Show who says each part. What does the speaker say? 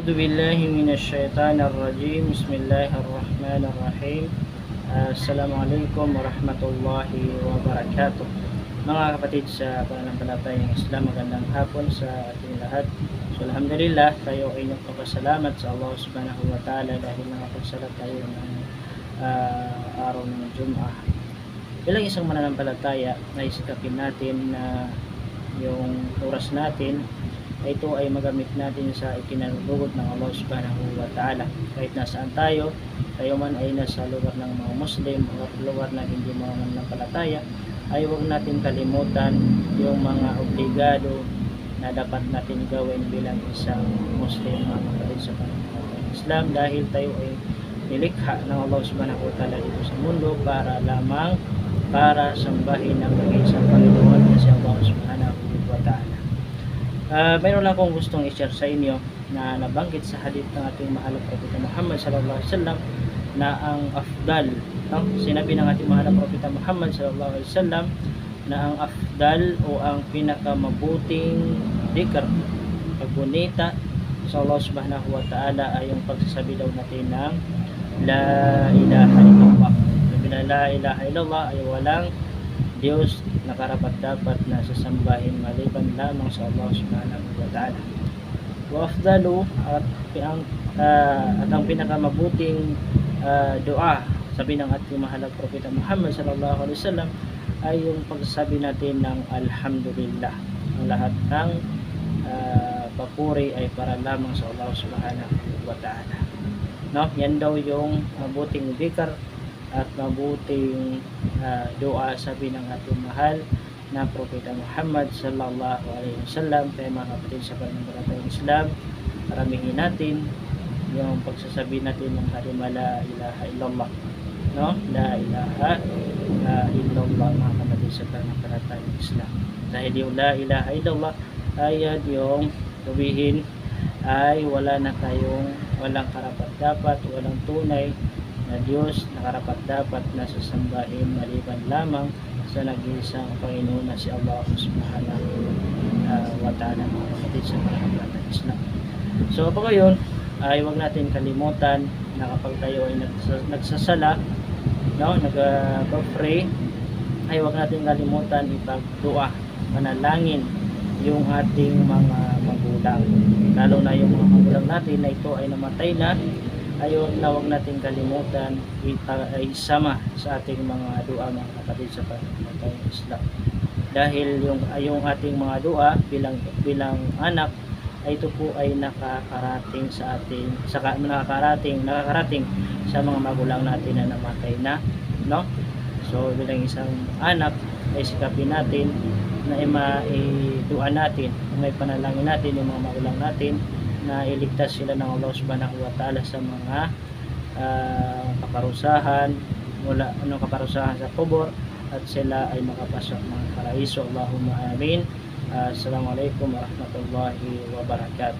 Speaker 1: أعوذ بالله من الشيطان الرجيم. بسم الله الرحمن الرحيم. Assalamualaikum warahmatullahi wabarakatuh. Mga kapatid sa pananampalatayang Islam, magandang hapon sa ating lahat. So alhamdulillah, tayo ay nagpapasalamat sa Allah subhanahu wa ta'ala dahil nakapagsala tayo ng araw ng Jum'ah. Bilang isang mananampalataya, naisikapin natin na yung oras natin ito ay magamit natin sa ikinalugod ng Allah subhanahu wa ta'ala. Kahit nasaan tayo man ay nasa lugar ng mga Muslim o lugar na hindi mga mananampalataya, ay huwag natin kalimutan yung mga obligado na dapat natin gawin bilang isang Muslim, mga kapatid sa pananampalatayang Islam, dahil tayo ay nilikha ng Allah subhanahu wa ta'ala dito sa mundo para sambahin ang mag-iisang Panginoon na si Allah subhanahu wa ta'ala. Mayroon lang akong gustong i-share sa inyo na nabanggit sa hadith ng ating mahal na Propeta Muhammad sallallahu alaihi wasallam na ang afdal, sinabi ng ating mahal na Propeta Muhammad sallallahu alaihi wasallam na ang afdal o ang pinakamabuting dhikr, pagbunita sa Allah subhanahu wa ta'ala ay yung pagsasabi daw natin ng la ilaha illallah. Sabi na la ilaha illallah ay walang Diyos na karapat-dapat na sasambahin maliban lamang sa Allah subhanahu wa ta'ala. Wa afdalu at ang pinakamabuting dua, sabi ng ating mahal na Propeta Muhammad sallallahu alaihi wasallam, ay yung pagsasabi natin ng alhamdulillah. Ang lahat ng papuri ay para lamang sa Allah subhanahu wa ta'ala. Yan daw yung mabuting dhikr at mabuting dua, sabi ng ating mahal na Propeta Muhammad sallallahu alaihi wasallam. Kaya mga kapatid sa pananampalatayang Islam, paramihin natin yung pagsasabi natin ng kalima la ilaha illallah, la ilaha illallah, mga kapatid sa pananampalatayang Islam. Dahil yung la ilaha illallah ay yung sabihin ay walang karapat-dapat, walang tunay na Diyos na karapat-dapat na sasambahin maliban lamang sa nag-iisang Panginoon na si Allah subhanahu wa ta'ala, mga kapatid sa pananampalatayang Islam. So po ngayon ay huwag natin kalimutan na kapag tayo ay nagsasala, nag-pray, ay huwag natin kalimutan ipagdua, manalangin yung ating mga magulang, lalo na yung mga magulang natin na ito ay namatay na. Ayun, na huwag natin kalimutan isama sa ating mga dua, mga kapatid sa pananampalatayang Islam, dahil yung ating mga dua bilang anak ay ito po ay nakakarating sa mga magulang natin na namatay na, So bilang isang anak ay sikapin natin na i-dua natin, may panalangin natin yung mga magulang natin na iligtas sila ng Allah subhanahu wa ta'ala sa mga kaparusahan sa kubur, at sila ay makapasok ng paraiso. Allahumma amin. Assalamualaikum warahmatullahi wabarakatuh.